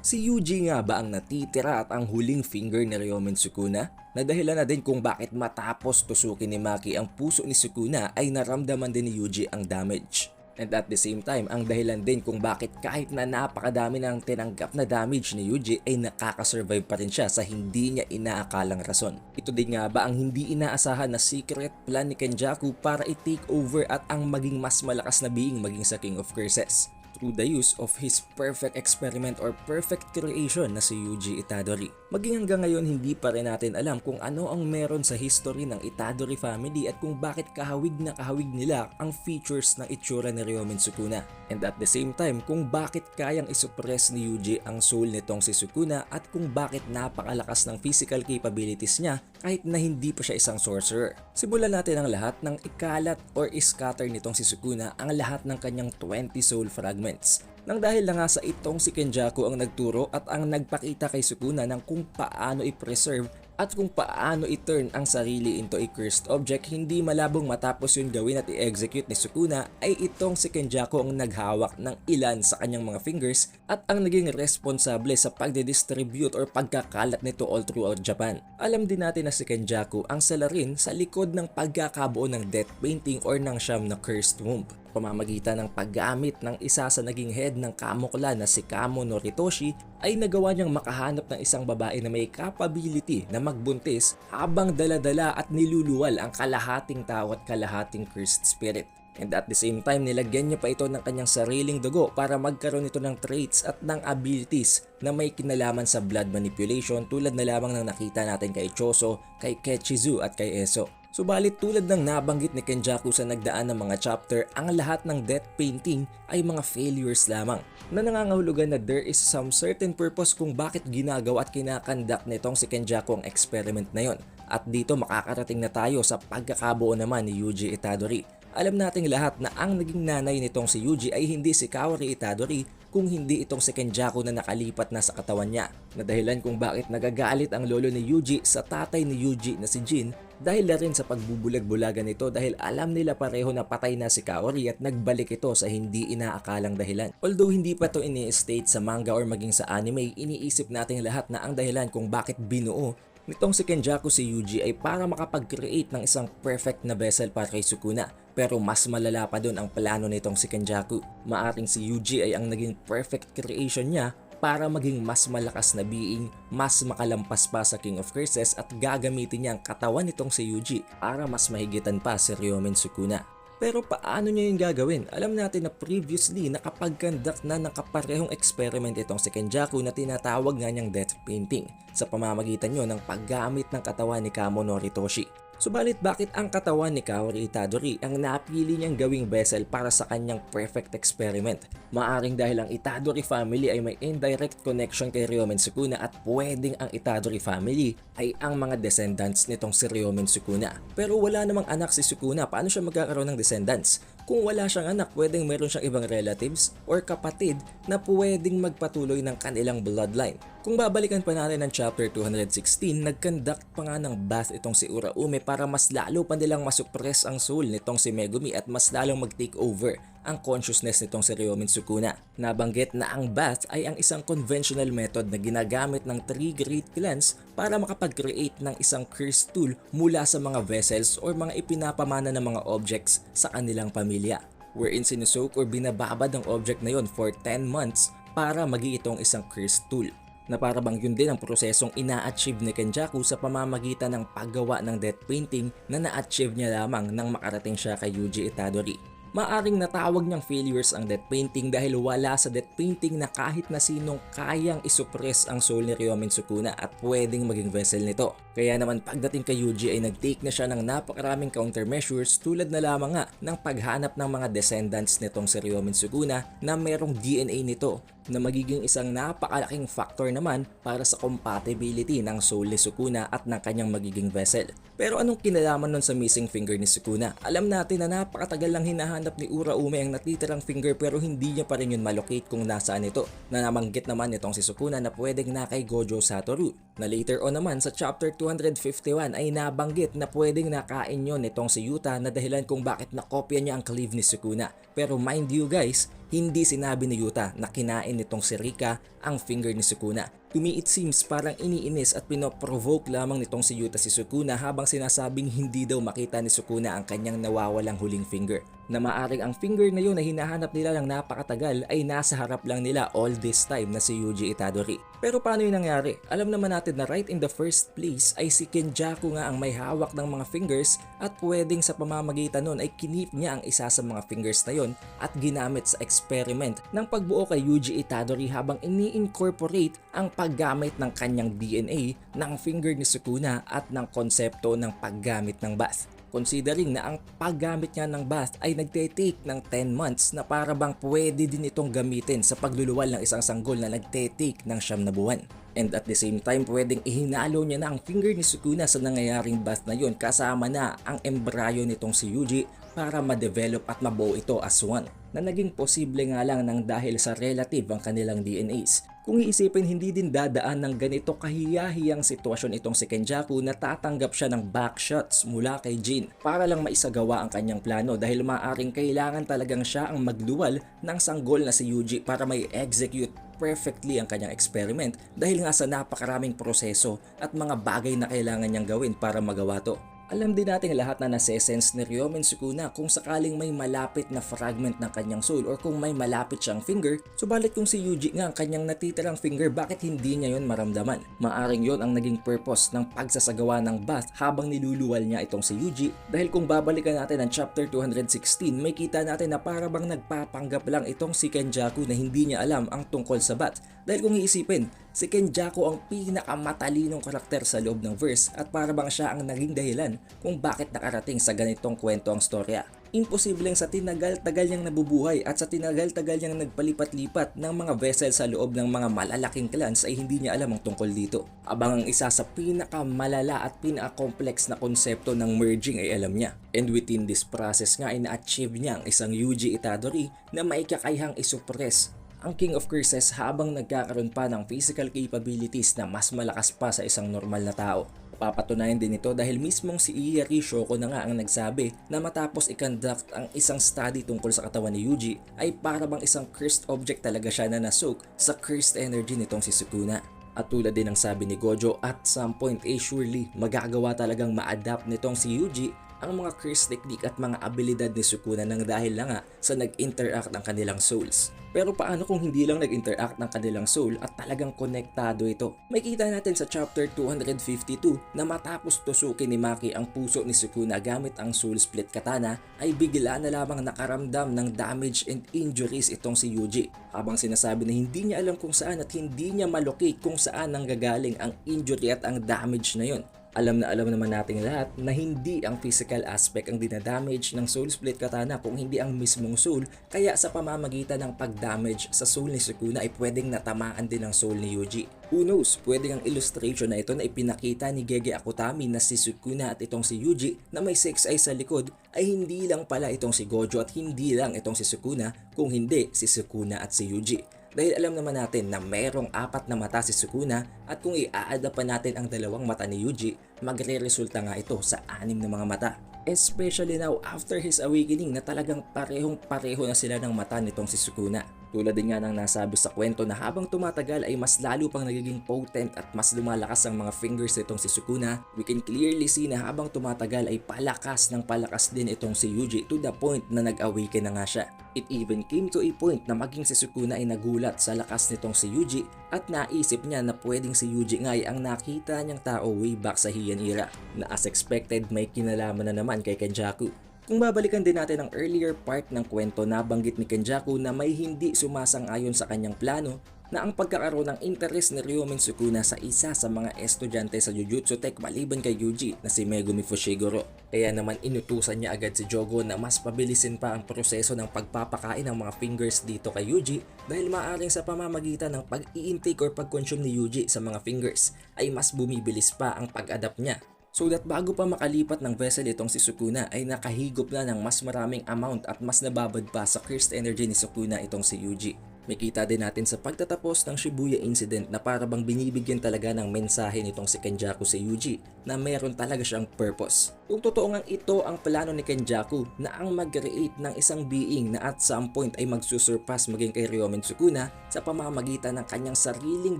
Si Yuji nga ba ang natitira at ang huling finger ni Ryomen Sukuna? Na dahilan na din kung bakit matapos tusukin ni Maki ang puso ni Sukuna ay naramdaman din ni Yuji ang damage. And at the same time, ang dahilan din kung bakit kahit na napakadami ng tinanggap na damage ni Yuji ay nakakasurvive pa rin siya sa hindi niya inaakalang rason. Ito din nga ba ang hindi inaasahan na secret plan ni Kenjaku para i-take over at ang maging mas malakas na being maging sa King of Curses through the use of his perfect experiment or perfect creation na si Yuji Itadori. Maging hanggang ngayon hindi pa rin natin alam kung ano ang meron sa history ng Itadori family at kung bakit kahawig na kahawig nila ang features ng itsura ni Ryomen Sukuna. And at the same time kung bakit kayang isuppress ni Yuji ang soul nitong si Sukuna at kung bakit napakalakas ng physical capabilities niya kahit na hindi pa siya isang sorcerer. Simulan natin ang lahat ng ikalat or scatter nitong si Sukuna ang lahat ng kanyang 20 soul fragments. Nang dahil na nga sa itong si Kenjaku ang nagturo at ang nagpakita kay Sukuna ng kung paano i-preserve at kung paano i-turn ang sarili into a cursed object, hindi malabong matapos yun gawin at i-execute ni Sukuna ay itong si Kenjaku ang naghawak ng ilan sa kanyang mga fingers at ang naging responsable sa pagdidistribute or pagkakalat nito all throughout Japan. Alam din natin na si Kenjaku ang salarin sa likod ng pagkakabuo ng death painting or ng siyam na cursed womb. Pamamagitan ng paggamit ng isa sa naging head ng Kamukla na si Kamo no Ritoshi ay nagawa niyang makahanap ng isang babae na may capability na magbuntis habang daladala at niluluwal ang kalahating tao at kalahating cursed spirit. And at the same time nilagyan niya pa ito ng kanyang sariling dugo para magkaroon ito ng traits at ng abilities na may kinalaman sa blood manipulation tulad na lamang ng nakita natin kay Choso, kay Kechizu at kay Eso. Subalit tulad ng nabanggit ni Kenjaku sa nagdaan ng mga chapter, ang lahat ng death painting ay mga failures lamang na nangangahulugan na there is some certain purpose kung bakit ginagawa at kinakandak nitong si Kenjaku ang experiment na yon. At dito makakarating na tayo sa pagkakabuo naman ni Yuji Itadori. Alam nating lahat na ang naging nanay nitong si Yuji ay hindi si Kaori Itadori kung hindi itong si Kenjaku na nakalipat na sa katawan niya. Na dahilan kung bakit nagagalit ang lolo ni Yuji sa tatay ni Yuji na si Jin dahil na rin sa pagbubulag-bulagan nito dahil alam nila pareho na patay na si Kaori at nagbalik ito sa hindi inaakalang dahilan. Although hindi pa to ini-state sa manga or maging sa anime, iniisip natin lahat na ang dahilan kung bakit binuo nitong si Kenjaku si Yuji ay para makapag-create ng isang perfect na vessel para kay Sukuna. Pero mas malala pa dun ang plano nitong si Kenjaku. Maaring si Yuji ay ang naging perfect creation niya para maging mas malakas na being, mas makalampas pa sa King of Curses at gagamitin niya ang katawan nitong si Yuji para mas mahigitan pa si Ryomen Sukuna. Pero paano niya yung gagawin? Alam natin na previously nakapag-conduct na ng kaparehong experiment itong si Kenjaku na tinatawag nga niyang death painting sa pamamagitan nyo ng paggamit ng katawan ni Kamo no Ritoshi. Subalit bakit ang katawan ni Kaori Itadori ang napili niyang gawing vessel para sa kanyang perfect experiment? Maaring dahil ang Itadori family ay may indirect connection kay Ryomen Sukuna at pwedeng ang Itadori family ay ang mga descendants nitong si Ryomen Sukuna. Pero wala namang anak si Sukuna, paano siya magkakaroon ng descendants? Kung wala siyang anak, pwedeng meron siyang ibang relatives or kapatid na pwedeng magpatuloy ng kanilang bloodline. Kung babalikan pa natin ang chapter 216, nag-conduct pa nga ng bath itong si Uraume para mas lalo pa nilang masuppress ang soul nitong si Megumi at mas lalong mag-take over ang consciousness nitong si Ryomen Sukuna. Nabanggit na ang bath ay ang isang conventional method na ginagamit ng 3 great clans para makapag-create ng isang cursed tool mula sa mga vessels or mga ipinapamana ng mga objects sa kanilang pamilya. Wherein sinusoak or binababad ang object na yon for 10 months para maging itong isang cursed tool. Na para bang yun din ang prosesong ina-achieve ni Kenjaku sa pamamagitan ng paggawa ng death painting na na-achieve niya lamang nang makarating siya kay Yuji Itadori. Maaring natawag niyang failures ang death painting dahil wala sa death painting na kahit na sinong kayang isuppress ang soul ni Ryomen Sukuna at pwedeng maging vessel nito. Kaya naman pagdating kay Yuji ay nag-take na siya ng napakaraming countermeasures tulad na lamang nga ng paghanap ng mga descendants nitong si Ryomen Sukuna na merong DNA nito na magiging isang napakalaking factor naman para sa compatibility ng soul ni Sukuna at ng kanyang magiging vessel. Pero anong kinalaman nun sa missing finger ni Sukuna? Alam natin na napakatagal lang hinahanap ni Uraume ang natitirang finger pero hindi niya pa rin yun malocate kung nasaan ito. Na nabanggit naman itong si Sukuna na pwedeng na kay Gojo Satoru. Na later on naman sa chapter 251 ay nabanggit na pwedeng nakain yun itong si Yuta na dahilan kung bakit nakopya niya ang cleave ni Sukuna. Pero mind you guys, hindi sinabi ni Yuta na kinain nitong si Rika ang finger ni Sukuna. To me, it seems parang iniinis at pinoprovoke lamang nitong si Yuta si Sukuna habang sinasabing hindi daw makita ni Sukuna ang kanyang nawawalang huling finger. Na maaring ang finger na yun na hinahanap nila ng napakatagal ay nasa harap lang nila all this time na si Yuji Itadori. Pero paano yun nangyari? Alam naman natin na right in the first place ay si Kenjaku nga ang may hawak ng mga fingers at pwedeng sa pamamagitan nun ay kinip niya ang isa sa mga fingers na yun at ginamit sa experiment ng pagbuo kay Yuji Itadori habang ini-incorporate ang paggamit ng kanyang DNA ng finger ni Sukuna at ng konsepto ng paggamit ng bath. Considering na ang paggamit niya ng bath ay nagte-take ng 10 months na para bang pwede din itong gamitin sa pagluluwal ng isang sanggol na nagte-take ng 9 na buwan. And at the same time, pwedeng ihinalo niya na ang finger ni Sukuna sa nangyayaring bath na yun kasama na ang embryo nitong si Yuji para ma-develop at mabuo ito as one. Na naging posible nga lang nang dahil sa relative ang kanilang DNAs. Kung iisipin, hindi din dadaan ng ganito kahiyahiyang sitwasyon itong si Kenjaku na tatanggap siya ng backshots mula kay Jin para lang maisagawa ang kanyang plano dahil maaring kailangan talagang siya ang magluwal ng sanggol na si Yuji para may execute perfectly ang kanyang experiment dahil nga sa napakaraming proseso at mga bagay na kailangan niyang gawin para magawa to. Alam din natin lahat na nase-sense ni Ryomen Sukuna kung sakaling may malapit na fragment ng kanyang soul or kung may malapit siyang finger, subalit kung si Yuji nga ang kanyang natitirang finger, bakit hindi niya yon maramdaman? Maaring yon ang naging purpose ng pagsasagawa ng bath habang niluluwal niya itong si Yuji dahil kung babalikan natin ang chapter 216, may kita natin na para bang nagpapanggap lang itong si Kenjaku na hindi niya alam ang tungkol sa bath. Dahil kung iisipin, si Kenjaku ang pinakamatalinong karakter sa loob ng verse at para bang siya ang naging dahilan kung bakit nakarating sa ganitong kwento ang storya. Imposibleng sa tinagal-tagal niyang nabubuhay at sa tinagal-tagal niyang nagpalipat-lipat ng mga vessel sa loob ng mga malalaking clans ay hindi niya alam ang tungkol dito. Abang ang isa sa pinakamalala at pinaka-complex na konsepto ng merging ay alam niya. And within this process nga ay na-achieve niya ang isang Yuji Itadori na maikakayhang isuppress ang King of Curses habang nagkakaroon pa ng physical capabilities na mas malakas pa sa isang normal na tao. Papatunayan din ito dahil mismong si Ieri Shoko na nga ang nagsabi na matapos i-conduct ang isang study tungkol sa katawan ni Yuji ay para bang isang cursed object talaga siya na nasoak sa cursed energy nitong si Sukuna. At tulad din ng sabi ni Gojo, at some point surely magagawa talagang ma-adapt nitong si Yuji ang mga curse technique at mga abilidad ni Sukuna nang dahil lang nga sa nag-interact ng kanilang souls. Pero paano kung hindi lang nag-interact ng kanilang soul at talagang konektado ito? May kita natin sa chapter 252 na matapos tusukin ni Maki ang puso ni Sukuna gamit ang soul split katana ay bigla na lamang nakaramdam ng damage and injuries itong si Yuji. Habang sinasabi na hindi niya alam kung saan at hindi niya malocate kung saan nanggagaling ang injury at ang damage na yon. Alam naman nating lahat na hindi ang physical aspect ang dinadamage ng soul split katana kung hindi ang mismong soul, kaya sa pamamagitan ng pag-damage sa soul ni Sukuna ay pwedeng natamaan din ang soul ni Yuji. Who knows, pwedeng ang illustration na ito na ipinakita ni Gege Akutami na si Sukuna at itong si Yuji na may 6 eyes sa likod ay hindi lang pala itong si Gojo at hindi lang itong si Sukuna, kung hindi si Sukuna at si Yuji. Dahil alam naman natin na mayroong 4 na mata si Sukuna at kung i-add pa natin ang 2 mata ni Yuji, magre-resulta nga ito sa 6 na mga mata. Especially now after his awakening na talagang parehong-pareho na sila ng mata nitong si Sukuna. Tulad din nga ng nasabi sa kwento na habang tumatagal ay mas lalo pang nagiging potent at mas lumalakas ang mga fingers nitong si Sukuna, we can clearly see na habang tumatagal ay palakas ng palakas din itong si Yuji to the point na nag-awaken na nga siya. It even came to a point na maging si Sukuna ay nagulat sa lakas nitong si Yuji at naisip niya na pwedeng si Yuji nga ay ang nakita niyang tao way back sa Heian era na as expected may kinalaman na naman kay Kenjaku. Kung babalikan din natin ang earlier part ng kwento, nabanggit ni Kenjaku na may hindi sumasang-ayon sa kanyang plano na ang pagkakaroon ng interest ni Ryomen Sukuna sa isa sa mga estudyante sa Jujutsu Tech maliban kay Yuji na si Megumi Fushiguro. Kaya naman inutusan niya agad si Jogo na mas pabilisin pa ang proseso ng pagpapakain ng mga fingers dito kay Yuji dahil maaaring sa pamamagitan ng pag-i-intake or pag-consume ni Yuji sa mga fingers ay mas bumibilis pa ang pag-adapt niya. So that bago pa makalipat ng vessel itong si Sukuna ay nakahigop na ng mas maraming amount at mas nababad pa sa cursed energy ni Sukuna itong si Yuji. Makita din natin sa pagtatapos ng Shibuya incident na para bang binibigyan talaga ng mensahe nitong si Kenjaku sa Yuji na mayroon talaga siyang purpose. Kung totoo ngang ito ang plano ni Kenjaku na ang mag-create ng isang being na at some point ay magsusurpass maging kay Ryomen Sukuna sa pamamagitan ng kanyang sariling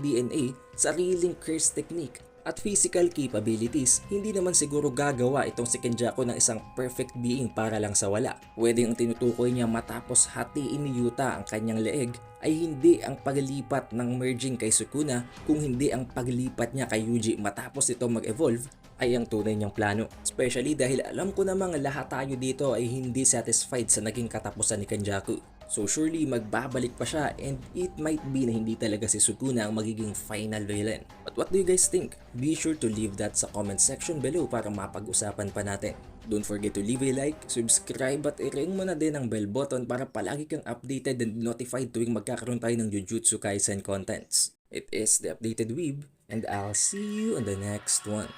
DNA, sariling curse technique at physical capabilities, hindi naman siguro gagawa itong si Kenjaku ng isang perfect being para lang sa wala. Pwede ang tinutukoy niya matapos hatiin ni Yuta ang kanyang leeg ay hindi ang paglipat ng merging kay Sukuna, kung hindi ang paglipat niya kay Yuji matapos ito mag-evolve ay ang tunay niyang plano. Especially dahil alam ko namang lahat tayo dito ay hindi satisfied sa naging katapusan ni Kenjaku. So surely magbabalik pa siya and it might be na hindi talaga si Sukuna ang magiging final villain. But what do you guys think? Be sure to leave that sa comment section below para mapag-usapan pa natin. Don't forget to leave a like, subscribe at i-ring mo na din ang bell button para palagi kang updated and notified tuwing magkakaroon tayo ng Jujutsu Kaisen contents. It is the Updated Weeb and I'll see you on the next one.